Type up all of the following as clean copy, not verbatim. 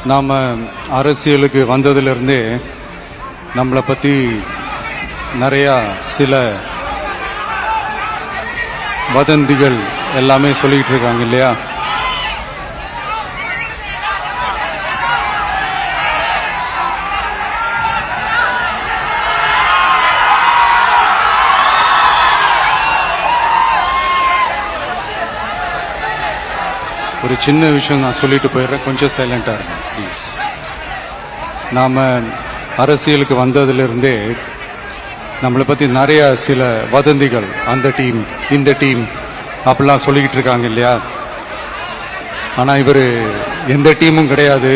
நாம் அரசியலுக்கு வந்ததிலிருந்தே நம்மளை பற்றி நிறையா சில வதந்திகள் எல்லாமே சொல்லிக்கிட்டு இருக்காங்க இல்லையா? ஒரு சின்ன விஷயம் நான் சொல்லிட்டு போயிடுறேன், கொஞ்சம் சைலண்டாக இருக்கேன் ப்ளீஸ். நாம் அரசியலுக்கு வந்ததிலிருந்தே நம்மளை பற்றி நிறைய சில வதந்திகள், அந்த டீம் இந்த டீம் அப்படிலாம் சொல்லிக்கிட்டு இருக்காங்க இல்லையா? ஆனால் இவர் எந்த டீமும் கிடையாது,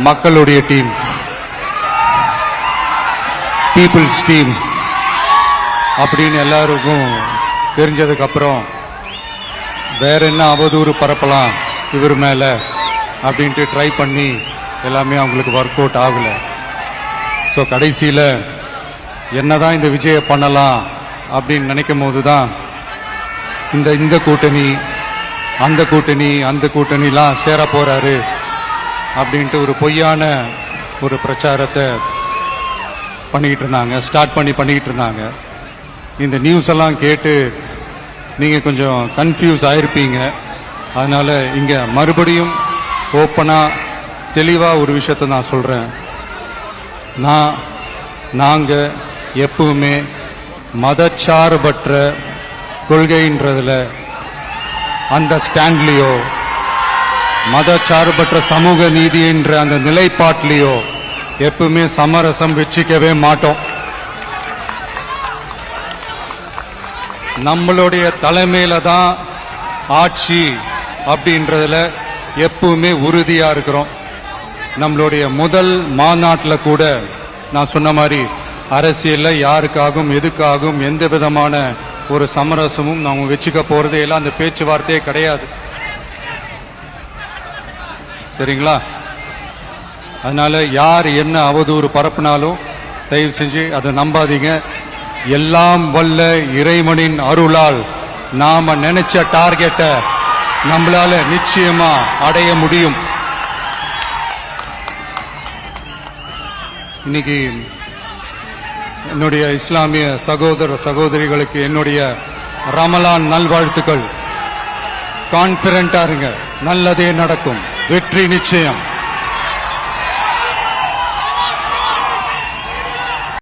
மக்களுடைய டீம், பீப்புள்ஸ் டீம் அப்படின்னு எல்லாருக்கும் தெரிஞ்சதுக்கப்புறம் வேற என்ன அவதூறு பரப்பலாம் இவர் மேல அப்படின்ட்டு ட்ரை பண்ணி எல்லாமே அவங்களுக்கு ஒர்க் அவுட் ஆகல. ஸோ கடைசியில் என்னதான் இந்த விஜயை பண்ணலாம் அப்படின்னு நினைக்கும் போது தான் இந்த கூட்டணி அந்த கூட்டணிலாம் சேர போறாரு அப்படின்ட்டு ஒரு பொய்யான ஒரு பிரச்சாரத்தை பண்ணிக்கிட்டு இருந்தாங்க. இந்த நியூஸ் எல்லாம் கேட்டு நீங்கள் கொஞ்சம் கன்ஃபியூஸ் ஆயிருப்பீங்க. அதனால் இங்கே மறுபடியும் ஓப்பனாக தெளிவாக ஒரு விஷயத்தை நான் சொல்கிறேன். நாங்கள் எப்பவுமே மதச்சார்பற்ற கொள்கைன்றதில், அந்த ஸ்டாண்ட்லேயோ, மதச்சார்பற்ற சமூக நீதி என்ற அந்த நிலைப்பாட்டிலேயோ எப்பவுமே சமரசம் வச்சிக்கவே மாட்டோம். நம்மளுடைய தலைமையில தான் ஆட்சி அப்படின்றதுல எப்பவுமே உறுதியா இருக்கிறோம். நம்மளுடைய முதல் மாநாட்டில் கூட நான் சொன்ன மாதிரி அரசியல்ல யாருக்காகவும் எதுக்காகவும் எந்த விதமான ஒரு சமரசமும் நாம வச்சுக்க போறதே இல்லை, அந்த பேச்சுவார்த்தையே கிடையாது. சரிங்களா? அதனால யார் என்ன அவதூறு பரப்புனாலும் தயவு செஞ்சு அதை நம்பாதீங்க. எல்லாம் வல்ல இறைவனின் அருளால் நாம நினைச்ச டார்கெட்டை நம்மளால நிச்சயமா அடைய முடியும். இன்னைக்கு என்னுடைய இஸ்லாமிய சகோதர சகோதரிகளுக்கு என்னுடைய ரமலான் நல்வாழ்த்துக்கள். கான்பிடண்டா இருங்க, நல்லதே நடக்கும், வெற்றி நிச்சயம்.